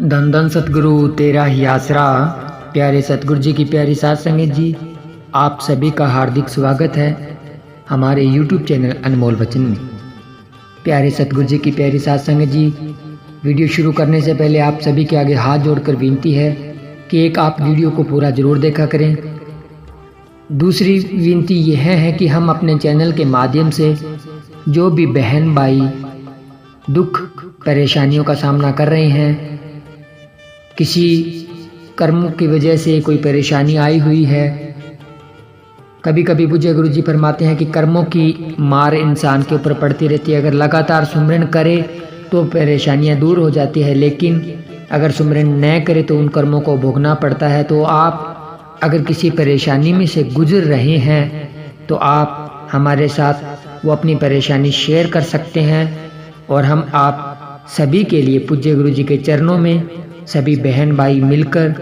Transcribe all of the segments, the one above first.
धन धन सतगुरु तेरा ही आसरा। प्यारे सतगुरु जी की प्यारी साध संगत जी, आप सभी का हार्दिक स्वागत है हमारे YouTube चैनल अनमोल वचन में। प्यारे सतगुरु जी की प्यारी साध संगत जी, वीडियो शुरू करने से पहले आप सभी के आगे हाथ जोड़कर विनती है कि एक आप वीडियो को पूरा ज़रूर देखा करें। दूसरी विनती यह है कि हम अपने चैनल के माध्यम से जो भी बहन भाई दुख परेशानियों का सामना कर रहे हैं, किसी कर्मों की वजह से कोई परेशानी आई हुई है, कभी कभी पूज्य गुरु जी फरमाते हैं कि कर्मों की मार इंसान के ऊपर पड़ती रहती है। अगर लगातार सुमिरन करे तो परेशानियां दूर हो जाती है, लेकिन अगर सुमिरन न करे तो उन कर्मों को भोगना पड़ता है। तो आप अगर किसी परेशानी में से गुजर रहे हैं तो आप हमारे साथ वो अपनी परेशानी शेयर कर सकते हैं और हम आप सभी के लिए पूज्य गुरु जी के चरणों में सभी बहन भाई मिलकर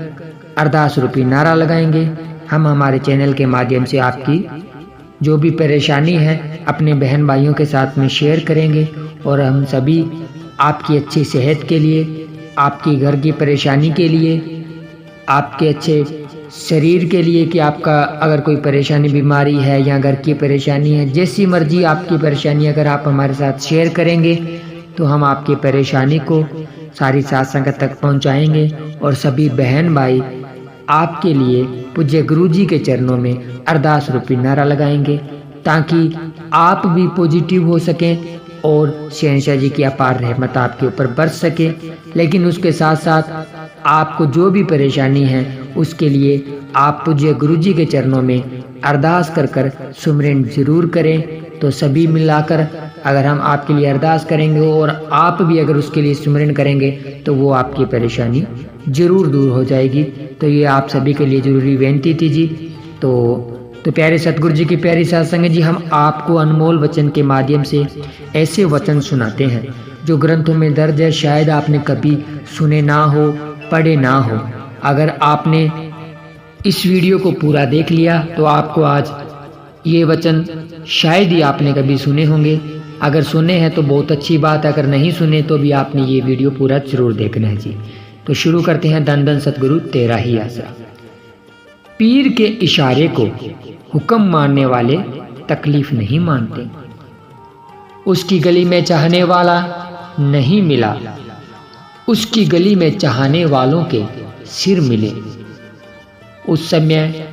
अरदास रूपी नारा लगाएंगे। हम हमारे चैनल के माध्यम से आपकी जो भी परेशानी है अपने बहन भाइयों के साथ में शेयर करेंगे और हम सभी आपकी अच्छी सेहत के लिए, आपकी घर की परेशानी के लिए, आपके अच्छे शरीर के लिए कि आपका अगर कोई परेशानी बीमारी है या घर की परेशानी है, जैसी मर्जी आपकी परेशानी अगर आप हमारे साथ शेयर करेंगे तो हम आपकी परेशानी को सारी साध संगत तक पहुंचाएंगे और सभी बहन भाई आपके लिए पूज्य गुरु जी के चरणों में अरदास रूपी नारा लगाएंगे ताकि आप भी पॉजिटिव हो सकें और शहंशाह जी की अपार रहमत आपके ऊपर बरस सके। लेकिन उसके साथ साथ आपको जो भी परेशानी है उसके लिए आप पूज्य गुरु जी के चरणों में अरदास कर कर सुमिरन जरूर करें। तो सभी मिलाकर अगर हम आपके लिए अरदास करेंगे और आप भी अगर उसके लिए सुमिरन करेंगे तो वो आपकी परेशानी जरूर दूर हो जाएगी। तो ये आप सभी के लिए जरूरी विनती थी जी। तो प्यारे सतगुरु जी की प्यारी साध संगत जी, हम आपको अनमोल वचन के माध्यम से ऐसे वचन सुनाते हैं जो ग्रंथों में दर्ज है, शायद आपने कभी सुने ना हो, पढ़े ना हो। अगर आपने इस वीडियो को पूरा देख लिया तो आपको आज ये वचन शायद ही आपने कभी सुने होंगे। अगर सुने हैं तो बहुत अच्छी बात है, अगर नहीं सुने तो भी आपने ये वीडियो पूरा जरूर देखना है जी। तो शुरू करते हैं। धन धन सतगुरु तेरा ही आसरा। पीर के इशारे को हुक्म मानने वाले तकलीफ नहीं मानते, उसकी गली में चाहने वाला नहीं मिला, उसकी गली में चाहने वालों के सिर मिले। उस समय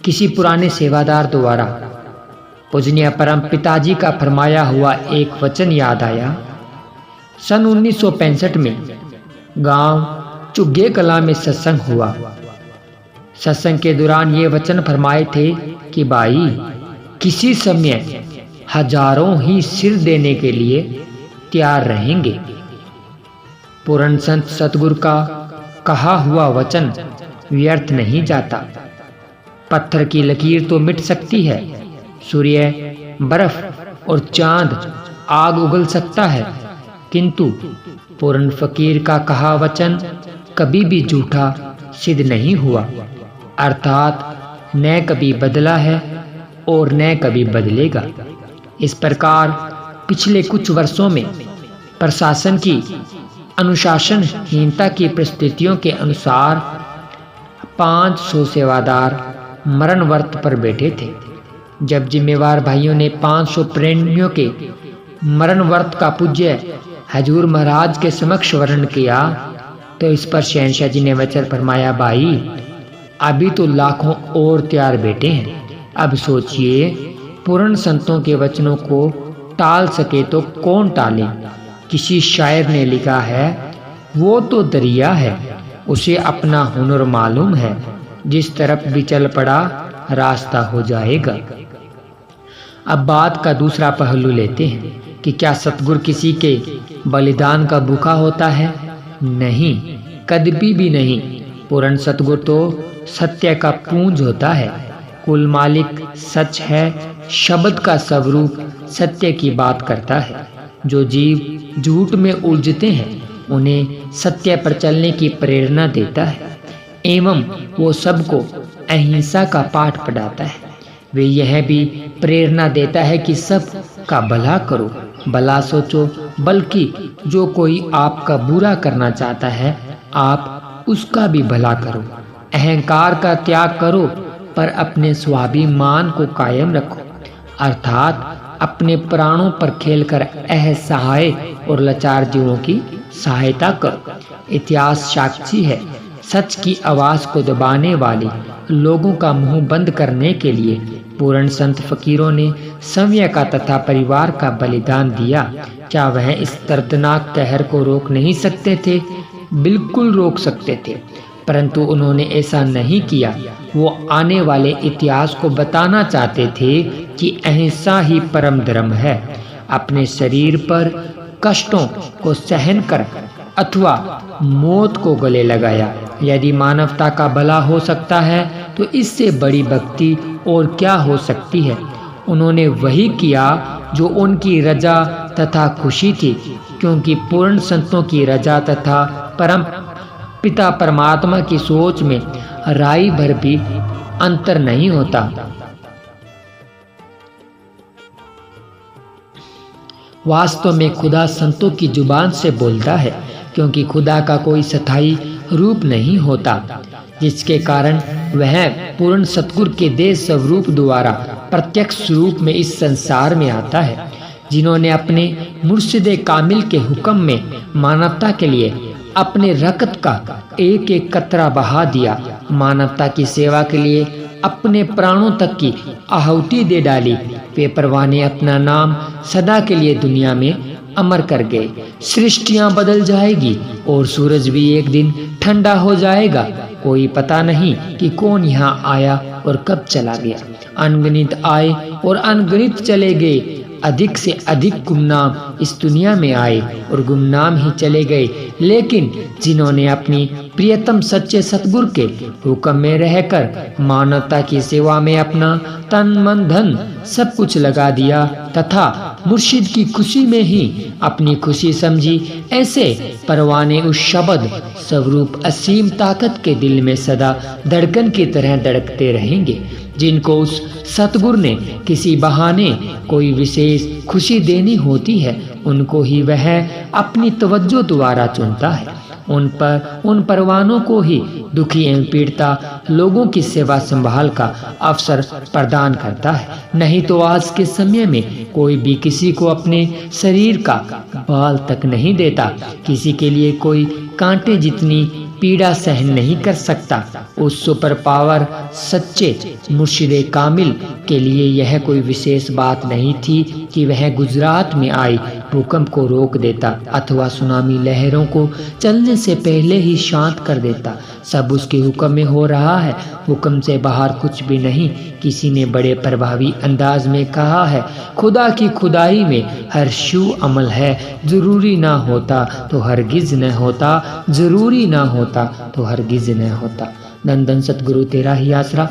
किसी पुराने सेवादार द्वारा पूजनीय परम पिताजी का फरमाया हुआ एक वचन याद आया। सन 1965 में गांव चुग्गे कला में सत्संग हुआ। सत्संग के दौरान ये वचन फरमाए थे कि भाई, किसी समय हजारों ही सिर देने के लिए तैयार रहेंगे। पूर्ण संत सतगुरु का कहा हुआ वचन व्यर्थ नहीं जाता। पत्थर की लकीर तो मिट सकती है, सूर्य, बर्फ और चांद, आग उगल सकता है, किंतु पूर्ण फकीर का कहा वचन कभी भी झूठा सिद्ध नहीं हुआ, अर्थात न कभी बदला है और न कभी बदलेगा। इस प्रकार पिछले कुछ वर्षों में प्रशासन की अनुशासनहीनता की परिस्थितियों के अनुसार 500 सेवादार मरण व्रत पर बैठे थे। जब जिम्मेवार भाइयों ने 500 प्रेमियों के मरण व्रत का पूज्य हजूर महाराज के समक्ष वर्णन किया तो इस पर शहंशाह जी ने वचन फरमाया, भाई अभी तो लाखों और तैयार बैठे हैं। अब सोचिए, पूर्ण संतों के वचनों को टाल सके तो कौन टाले। किसी शायर ने लिखा है, वो तो दरिया है, उसे अपना हुनर मालूम है, जिस तरफ भी चल पड़ा रास्ता हो जाएगा। अब बात का दूसरा पहलू लेते हैं कि क्या सतगुरु किसी के बलिदान का भूखा होता है? नहीं, कभी भी नहीं। पूर्ण सतगुरु तो सत्य का पूंज होता है, कुल मालिक सच है, शब्द का स्वरूप सत्य की बात करता है। जो जीव झूठ में उलझते हैं उन्हें सत्य पर चलने की प्रेरणा देता है एवं वो सबको अहिंसा का पाठ पढ़ाता है। वे यह भी प्रेरणा देता है कि सब का भला करो, भला सोचो, बल्कि जो कोई आपका बुरा करना चाहता है आप उसका भी भला करो। अहंकार का त्याग करो पर अपने स्वाभिमान को कायम रखो, अर्थात अपने प्राणों पर खेलकर असहाय और लाचार जीवों की सहायता करो। इतिहास साक्षी है, सच की आवाज को दबाने वाले लोगों का मुंह बंद करने के लिए पूर्ण संत फकीरों ने समय का तथा परिवार का बलिदान दिया। क्या वह इस दर्दनाक कहर को रोक नहीं सकते थे? बिल्कुल रोक सकते थे, परंतु उन्होंने ऐसा नहीं किया। वो आने वाले इतिहास को बताना चाहते थे कि अहिंसा ही परम धर्म है। अपने शरीर पर कष्टों को सहन कर अथवा मौत को गले लगाया। यदि मानवता का भला हो सकता है तो इससे बड़ी भक्ति और क्या हो सकती है। उन्होंने वही किया जो उनकी रजा तथा खुशी थी, क्योंकि पूर्ण संतों की रजा तथा परम पिता परमात्मा की सोच में राई भर भी अंतर नहीं होता। वास्तव में खुदा संतों की जुबान से बोलता है, क्योंकि खुदा का कोई स्थायी रूप नहीं होता, जिसके कारण वह पूर्ण सतगुरु के दे स्वरूप द्वारा प्रत्यक्ष रूप में इस संसार में आता है। जिन्होंने अपने मुर्शिदे कामिल के हुक्म में मानवता के लिए अपने रक्त का एक एक कतरा बहा दिया, मानवता की सेवा के लिए अपने प्राणों तक की आहुति दे डाली, वे परवाह ने अपना नाम सदा के लिए दुनिया में अमर कर गए। सृष्टियां बदल जाएगी और सूरज भी एक दिन ठंडा हो जाएगा। कोई पता नहीं कि कौन यहाँ आया और कब चला गया। अनगिनत आए और अनगिनत चले गए। अधिक से अधिक गुमनाम इस दुनिया में आए और गुमनाम ही चले गए, लेकिन जिन्होंने अपनी प्रियतम सच्चे सतगुरु के हुक्म में रहकर मानवता की सेवा में अपना तन मन धन सब कुछ लगा दिया तथा मुर्शिद की खुशी में ही अपनी खुशी समझी, ऐसे परवाने उस शब्द स्वरूप असीम ताकत के दिल में सदा धड़कन की तरह धड़कते रहेंगे। जिनको उस सतगुरु ने किसी बहाने कोई विशेष खुशी देनी होती है, उनको ही वह अपनी तवज्जो द्वारा चुनता है। उन परवानों को ही दुखी एवं पीड़िता लोगों की सेवा संभाल का अवसर प्रदान करता है। नहीं तो आज के समय में कोई भी किसी को अपने शरीर का बाल तक नहीं देता, किसी के लिए कोई कांटे जितनी पीड़ा सहन नहीं कर सकता। उस सुपर पावर सच्चे मुर्शिदे कामिल के लिए यह कोई विशेष बात नहीं थी कि वह गुजरात में आई भूकंप को रोक देता अथवा सुनामी लहरों को चलने से पहले ही शांत कर देता। सब उसके हुक्म में हो रहा है, हुक्म से बाहर कुछ भी नहीं। किसी ने बड़े प्रभावी अंदाज में कहा है, खुदा की खुदाई में हर शू अमल है, जरूरी ना होता तो हरगिज न होता, जरूरी ना होता तो हरगिज न होता। धन धन सतगुरु तेरा ही आसरा।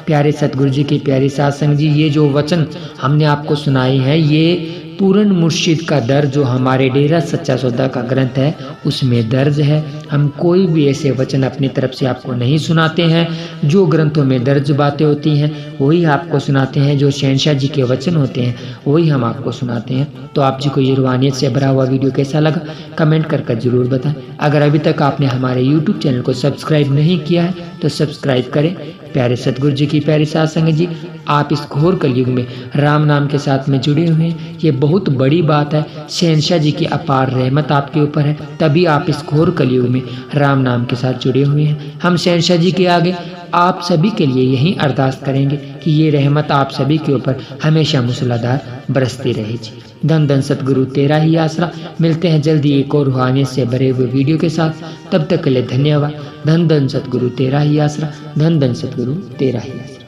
प्यारे सतगुरु जी की प्यारी साध संगत जी, ये जो वचन हमने आपको सुनाए हैं ये पूर्ण मुर्शिद का दर्ज जो हमारे डेरा सच्चा सौदा का ग्रंथ है उसमें दर्ज है। हम कोई भी ऐसे वचन अपनी तरफ से आपको नहीं सुनाते हैं। जो ग्रंथों में दर्ज बातें होती हैं वही आपको सुनाते हैं, जो शहनशाह जी के वचन होते हैं वही हम आपको सुनाते हैं। तो आप जी को ये रूहानियत से भरा हुआ वीडियो कैसा लगा कमेंट कर जरूर बताएं। अगर अभी तक आपने हमारे यूट्यूब चैनल को सब्सक्राइब नहीं किया है तो सब्सक्राइब करें। प्यारे सतगुरु जी की प्यारी साध संगत जी, आप इस घोर कलयुग में राम नाम के साथ में जुड़े हुए हैं, ये बहुत बड़ी बात है। शहनशाह जी की अपार रहमत आपके ऊपर है, तभी आप इस घोर कलयुग में राम नाम के साथ जुड़े हुए हैं। हम शहनशाह जी के आगे आप सभी के लिए यही अरदास करेंगे कि ये रहमत आप सभी के ऊपर हमेशा मूसलाधार बरसती रहे जी। धन धन सतगुरु तेरा ही आसरा। मिलते हैं जल्दी एक और रूहानियत से भरे हुए वीडियो के साथ, तब तक के लिए धन्यवाद। धन धन सतगुरु तेरा ही आसरा। धन धन सतगुरु तेरा ही आसरा।